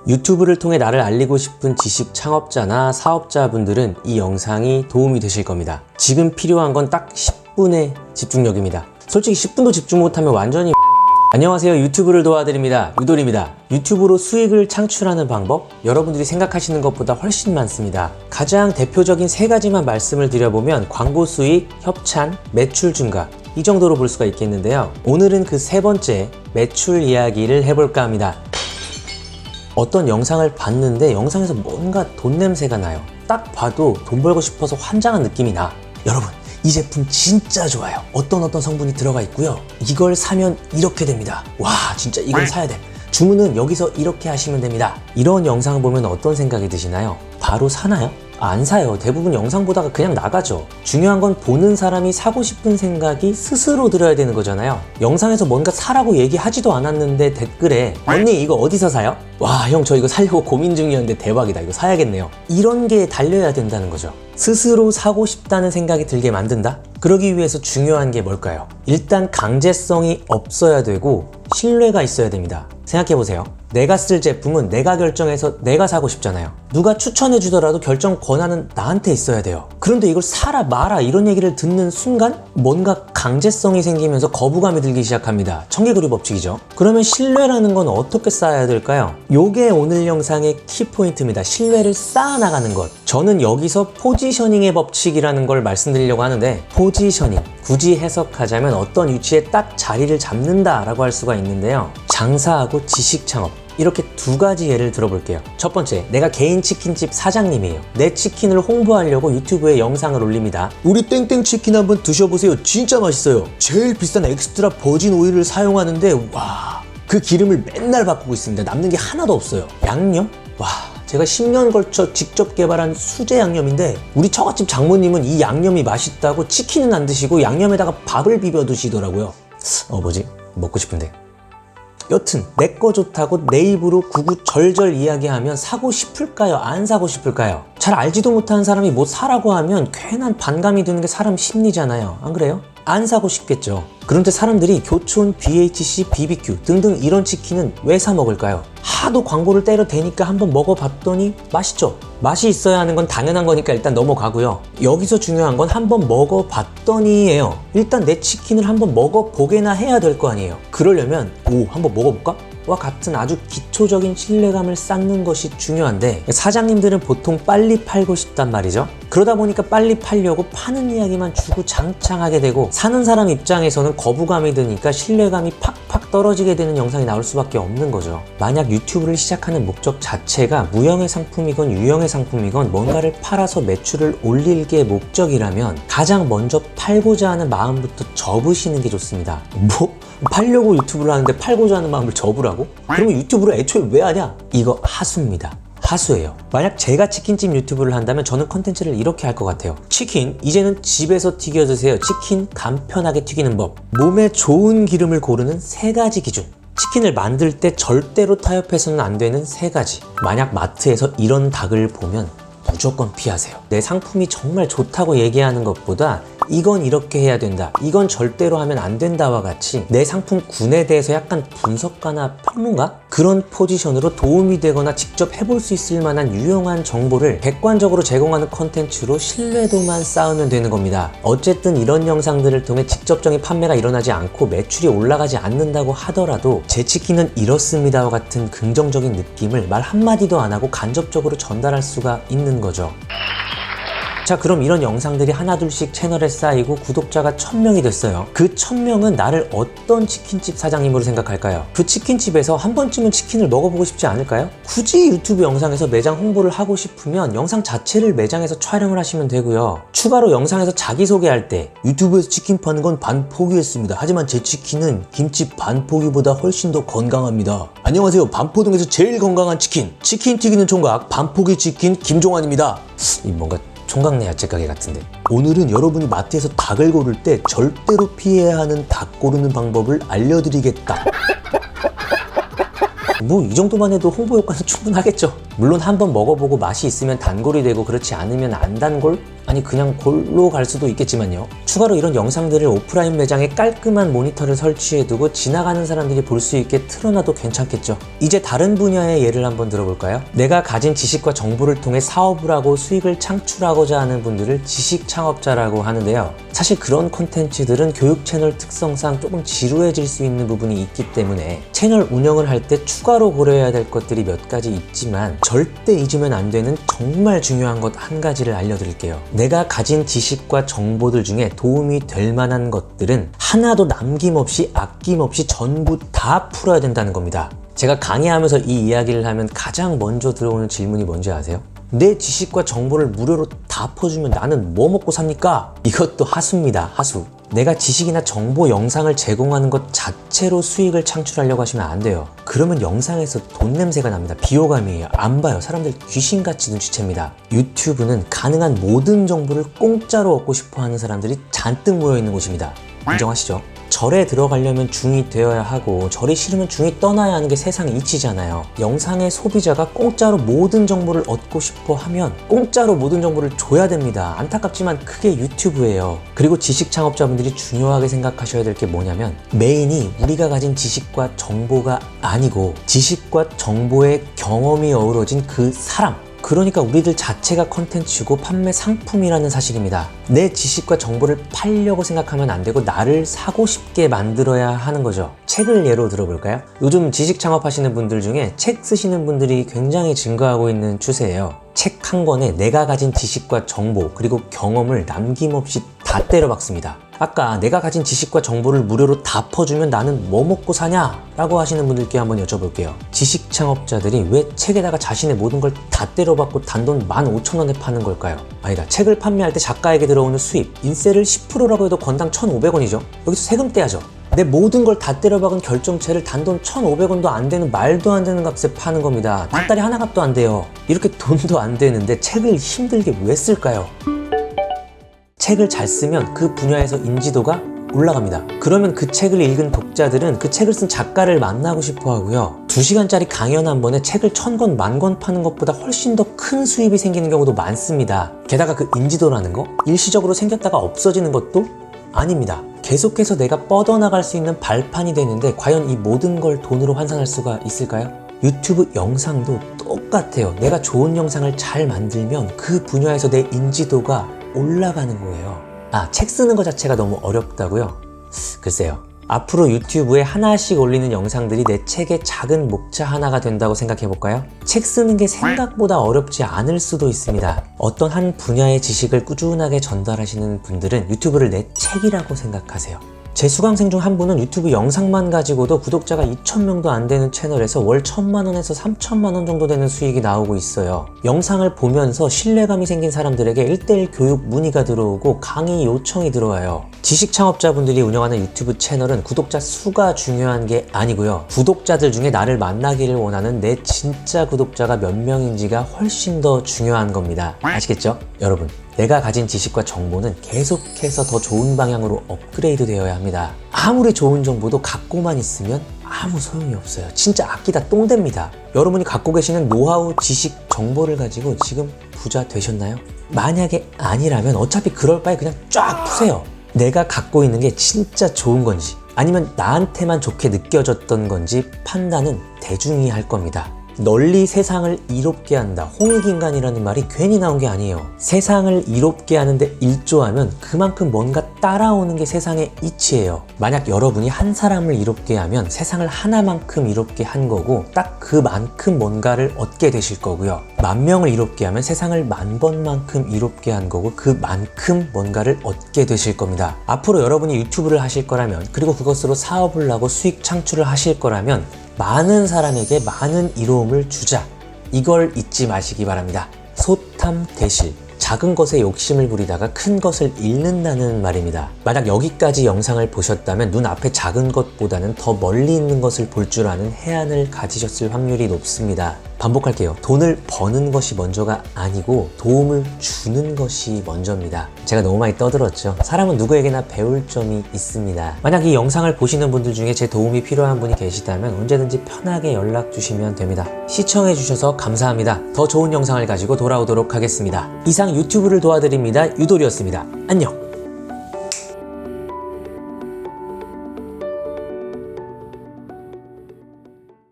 유튜브를 통해 나를 알리고 싶은 지식 창업자나 사업자분들은 이 영상이 도움이 되실 겁니다. 지금 필요한 건 딱 10분의 집중력입니다. 솔직히 10분도 집중 못하면 완전히 안녕하세요. 유튜브를 도와드립니다. 유돌입니다. 유튜브로 수익을 창출하는 방법, 여러분들이 생각하시는 것보다 훨씬 많습니다. 가장 대표적인 세 가지만 말씀을 드려보면 광고 수익, 협찬, 매출 증가, 이 정도로 볼 수가 있겠는데요. 오늘은 그 세 번째 매출 이야기를 해볼까 합니다. 어떤 영상을 봤는데 영상에서 뭔가 돈 냄새가 나요. 딱 봐도 돈 벌고 싶어서 환장한 느낌이 나. 여러분, 이 제품 진짜 좋아요. 어떤 성분이 들어가 있고요. 이걸 사면 이렇게 됩니다. 와, 진짜 이걸 사야 돼. 주문은 여기서 이렇게 하시면 됩니다. 이런 영상 보면 어떤 생각이 드시나요? 바로 사나요? 안 사요. 대부분 영상 보다가 그냥 나가죠. 중요한 건 보는 사람이 사고 싶은 생각이 스스로 들어야 되는 거잖아요. 영상에서 뭔가 사라고 얘기하지도 않았는데 댓글에 언니 이거 어디서 사요? 와, 형 저 이거 사려고 고민 중이었는데 대박이다. 이거 사야겠네요. 이런 게 달려야 된다는 거죠. 스스로 사고 싶다는 생각이 들게 만든다? 그러기 위해서 중요한 게 뭘까요? 일단 강제성이 없어야 되고 신뢰가 있어야 됩니다. 생각해보세요. 내가 쓸 제품은 내가 결정해서 내가 사고 싶잖아요. 누가 추천해 주더라도 결정 권한은 나한테 있어야 돼요. 그런데 이걸 사라 마라 이런 얘기를 듣는 순간 뭔가 강제성이 생기면서 거부감이 들기 시작합니다. 청개구리 법칙이죠. 그러면 신뢰라는 건 어떻게 쌓아야 될까요? 요게 오늘 영상의 키포인트입니다. 신뢰를 쌓아나가는 것. 저는 여기서 포지셔닝의 법칙이라는 걸 말씀드리려고 하는데, 포지셔닝, 굳이 해석하자면 어떤 위치에 딱 자리를 잡는다라고 할 수가 있는데요. 장사하고 지식 창업, 이렇게 두 가지 예를 들어볼게요. 첫 번째, 내가 개인 치킨집 사장님이에요. 내 치킨을 홍보하려고 유튜브에 영상을 올립니다. 우리 땡땡 치킨 한번 드셔보세요. 진짜 맛있어요. 제일 비싼 엑스트라 버진 오일을 사용하는데 와, 그 기름을 맨날 바꾸고 있습니다. 남는 게 하나도 없어요. 양념? 와, 제가 10년 걸쳐 직접 개발한 수제 양념인데 우리 처갓집 장모님은 이 양념이 맛있다고 치킨은 안 드시고 양념에다가 밥을 비벼 드시더라고요. 뭐지? 먹고 싶은데. 여튼 내 거 좋다고 내 입으로 구구절절 이야기하면 사고 싶을까요? 안 사고 싶을까요? 잘 알지도 못하는 사람이 뭐 사라고 하면 괜한 반감이 드는 게 사람 심리잖아요. 안 그래요? 안 사고 싶겠죠. 그런데 사람들이 교촌, BHC, BBQ 등등 이런 치킨은 왜 사 먹을까요? 하도 광고를 때려대니까 한번 먹어봤더니 맛있죠? 맛이 있어야 하는 건 당연한 거니까 일단 넘어가고요. 여기서 중요한 건 한번 먹어봤더니예요. 일단 내 치킨을 한번 먹어보게나 해야 될 거 아니에요. 그러려면 한번 먹어볼까? 와 같은 아주 기초적인 신뢰감을 쌓는 것이 중요한데, 사장님들은 보통 빨리 팔고 싶단 말이죠. 그러다 보니까 빨리 팔려고 파는 이야기만 주구장창하게 되고, 사는 사람 입장에서는 거부감이 드니까 신뢰감이 팍팍 떨어지게 되는 영상이 나올 수밖에 없는 거죠. 만약 유튜브를 시작하는 목적 자체가 무형의 상품이건 유형의 상품이건 뭔가를 팔아서 매출을 올릴 게 목적이라면 가장 먼저 팔고자 하는 마음부터 접으시는 게 좋습니다. 뭐? 팔려고 유튜브를 하는데 팔고자 하는 마음을 접으라고? 그러면 유튜브를 애초에 왜 하냐? 이거 하수입니다. 하수예요. 만약 제가 치킨집 유튜브를 한다면 저는 컨텐츠를 이렇게 할 것 같아요. 치킨, 이제는 집에서 튀겨 드세요. 치킨 간편하게 튀기는 법. 몸에 좋은 기름을 고르는 세 가지 기준. 치킨을 만들 때 절대로 타협해서는 안 되는 세 가지. 만약 마트에서 이런 닭을 보면 무조건 피하세요. 내 상품이 정말 좋다고 얘기하는 것보다 이건 이렇게 해야 된다, 이건 절대로 하면 안 된다와 같이 내 상품군에 대해서 약간 분석가나 평론가? 그런 포지션으로 도움이 되거나 직접 해볼 수 있을 만한 유용한 정보를 객관적으로 제공하는 컨텐츠로 신뢰도만 쌓으면 되는 겁니다. 어쨌든 이런 영상들을 통해 직접적인 판매가 일어나지 않고 매출이 올라가지 않는다고 하더라도 제 치킨은 이렇습니다와 같은 긍정적인 느낌을 말 한마디도 안 하고 간접적으로 전달할 수가 있는 거죠. 자, 그럼 이런 영상들이 하나둘씩 채널에 쌓이고 구독자가 1000명이 됐어요. 그 1000명은 나를 어떤 치킨집 사장님으로 생각할까요? 그 치킨집에서 한 번쯤은 치킨을 먹어보고 싶지 않을까요? 굳이 유튜브 영상에서 매장 홍보를 하고 싶으면 영상 자체를 매장에서 촬영을 하시면 되고요. 추가로 영상에서 자기소개할 때 유튜브에서 치킨 파는 건 반포기했습니다. 하지만 제 치킨은 김치 반포기보다 훨씬 더 건강합니다. 안녕하세요. 반포동에서 제일 건강한 치킨 튀기는 총각 반포기 치킨 김종환입니다. 뭔가 총각내 야채 가게 같은데. 오늘은 여러분이 마트에서 닭을 고를 때 절대로 피해야 하는 닭 고르는 방법을 알려드리겠다. 뭐 이 정도만 해도 홍보 효과는 충분하겠죠. 물론 한번 먹어보고 맛이 있으면 단골이 되고 그렇지 않으면 안 단골? 아니 그냥 골로 갈 수도 있겠지만요. 추가로 이런 영상들을 오프라인 매장에 깔끔한 모니터를 설치해두고 지나가는 사람들이 볼 수 있게 틀어놔도 괜찮겠죠. 이제 다른 분야의 예를 한번 들어볼까요? 내가 가진 지식과 정보를 통해 사업을 하고 수익을 창출하고자 하는 분들을 지식 창업자라고 하는데요. 사실 그런 콘텐츠들은 교육 채널 특성상 조금 지루해질 수 있는 부분이 있기 때문에 채널 운영을 할 때 추가로 고려해야 될 것들이 몇 가지 있지만 절대 잊으면 안 되는 정말 중요한 것 한 가지를 알려드릴게요. 내가 가진 지식과 정보들 중에 도움이 될 만한 것들은 하나도 남김없이 아낌없이 전부 다 풀어야 된다는 겁니다. 제가 강의하면서 이 이야기를 하면 가장 먼저 들어오는 질문이 뭔지 아세요? 내 지식과 정보를 무료로 다 퍼주면 나는 뭐 먹고 삽니까? 이것도 하수입니다. 하수. 내가 지식이나 정보 영상을 제공하는 것 자체로 수익을 창출하려고 하시면 안 돼요. 그러면 영상에서 돈 냄새가 납니다. 비호감이에요. 안 봐요. 사람들 귀신같이 눈치챕니다. 유튜브는 가능한 모든 정보를 공짜로 얻고 싶어하는 사람들이 잔뜩 모여있는 곳입니다. 인정하시죠? 절에 들어가려면 중이 되어야 하고 절이 싫으면 중이 떠나야 하는 게 세상의 이치잖아요. 영상의 소비자가 공짜로 모든 정보를 얻고 싶어 하면 공짜로 모든 정보를 줘야 됩니다. 안타깝지만 그게 유튜브예요. 그리고 지식 창업자분들이 중요하게 생각하셔야 될 게 뭐냐면 메인이 우리가 가진 지식과 정보가 아니고 지식과 정보의 경험이 어우러진 그 사람, 그러니까 우리들 자체가 컨텐츠고 판매 상품이라는 사실입니다. 내 지식과 정보를 팔려고 생각하면 안 되고 나를 사고 싶게 만들어야 하는 거죠. 책을 예로 들어볼까요? 요즘 지식 창업하시는 분들 중에 책 쓰시는 분들이 굉장히 증가하고 있는 추세예요. 책 한 권에 내가 가진 지식과 정보 그리고 경험을 남김없이 다 때려박습니다. 아까 내가 가진 지식과 정보를 무료로 다 퍼주면 나는 뭐 먹고 사냐? 라고 하시는 분들께 한번 여쭤볼게요. 지식 창업자들이 왜 책에다가 자신의 모든 걸 다 때려박고 단돈 15,000원에 파는 걸까요? 아니다. 책을 판매할 때 작가에게 들어오는 수입, 인세를 10%라고 해도 건당 1,500원이죠. 여기서 세금 떼야죠. 내 모든 걸 다 때려박은 결정체를 단돈 1,500원도 안 되는 말도 안 되는 값에 파는 겁니다. 닭다리 하나 값도 안 돼요. 이렇게 돈도 안 되는데 책을 힘들게 왜 쓸까요? 책을 잘 쓰면 그 분야에서 인지도가 올라갑니다. 그러면 그 책을 읽은 독자들은 그 책을 쓴 작가를 만나고 싶어 하고요. 2시간짜리 강연 한 번에 책을 1,000권, 10,000권 파는 것보다 훨씬 더 큰 수입이 생기는 경우도 많습니다. 게다가 그 인지도라는 거 일시적으로 생겼다가 없어지는 것도 아닙니다. 계속해서 내가 뻗어나갈 수 있는 발판이 되는데 과연 이 모든 걸 돈으로 환산할 수가 있을까요? 유튜브 영상도 똑같아요. 내가 좋은 영상을 잘 만들면 그 분야에서 내 인지도가 올라가는 거예요. 책 쓰는 것 자체가 너무 어렵다고요? 글쎄요. 앞으로 유튜브에 하나씩 올리는 영상들이 내 책의 작은 목차 하나가 된다고 생각해 볼까요? 책 쓰는 게 생각보다 어렵지 않을 수도 있습니다. 어떤 한 분야의 지식을 꾸준하게 전달하시는 분들은 유튜브를 내 책이라고 생각하세요. 제 수강생 중 한 분은 유튜브 영상만 가지고도 구독자가 2,000명도 안 되는 채널에서 월 1,000만원에서 3,000만원 정도 되는 수익이 나오고 있어요. 영상을 보면서 신뢰감이 생긴 사람들에게 1:1 교육 문의가 들어오고 강의 요청이 들어와요. 지식 창업자분들이 운영하는 유튜브 채널은 구독자 수가 중요한 게 아니고요. 구독자들 중에 나를 만나기를 원하는 내 진짜 구독자가 몇 명인지가 훨씬 더 중요한 겁니다. 아시겠죠? 여러분, 내가 가진 지식과 정보는 계속해서 더 좋은 방향으로 업그레이드 되어야 합니다. 아무리 좋은 정보도 갖고만 있으면 아무 소용이 없어요. 진짜 아끼다 똥됩니다. 여러분이 갖고 계시는 노하우, 지식, 정보를 가지고 지금 부자 되셨나요? 만약에 아니라면 어차피 그럴 바에 그냥 쫙 푸세요. 내가 갖고 있는 게 진짜 좋은 건지 아니면 나한테만 좋게 느껴졌던 건지 판단은 대중이 할 겁니다. 널리 세상을 이롭게 한다. 홍익인간이라는 말이 괜히 나온 게 아니에요. 세상을 이롭게 하는데 일조하면 그만큼 뭔가 따라오는 게 세상의 이치예요. 만약 여러분이 한 사람을 이롭게 하면 세상을 하나만큼 이롭게 한 거고 딱 그만큼 뭔가를 얻게 되실 거고요. 10,000명을 이롭게 하면 세상을 10,000번만큼 이롭게 한 거고 그만큼 뭔가를 얻게 되실 겁니다. 앞으로 여러분이 유튜브를 하실 거라면 그리고 그것으로 사업을 하고 수익 창출을 하실 거라면 많은 사람에게 많은 이로움을 주자. 이걸 잊지 마시기 바랍니다. 소탐대실. 작은 것에 욕심을 부리다가 큰 것을 잃는다는 말입니다. 만약 여기까지 영상을 보셨다면 눈앞에 작은 것보다는 더 멀리 있는 것을 볼 줄 아는 해안을 가지셨을 확률이 높습니다. 반복할게요. 돈을 버는 것이 먼저가 아니고 도움을 주는 것이 먼저입니다. 제가 너무 많이 떠들었죠. 사람은 누구에게나 배울 점이 있습니다. 만약 이 영상을 보시는 분들 중에 제 도움이 필요한 분이 계시다면 언제든지 편하게 연락 주시면 됩니다. 시청해 주셔서 감사합니다. 더 좋은 영상을 가지고 돌아오도록 하겠습니다. 이상 유튜브를 도와드립니다. 유돌이었습니다. 안녕.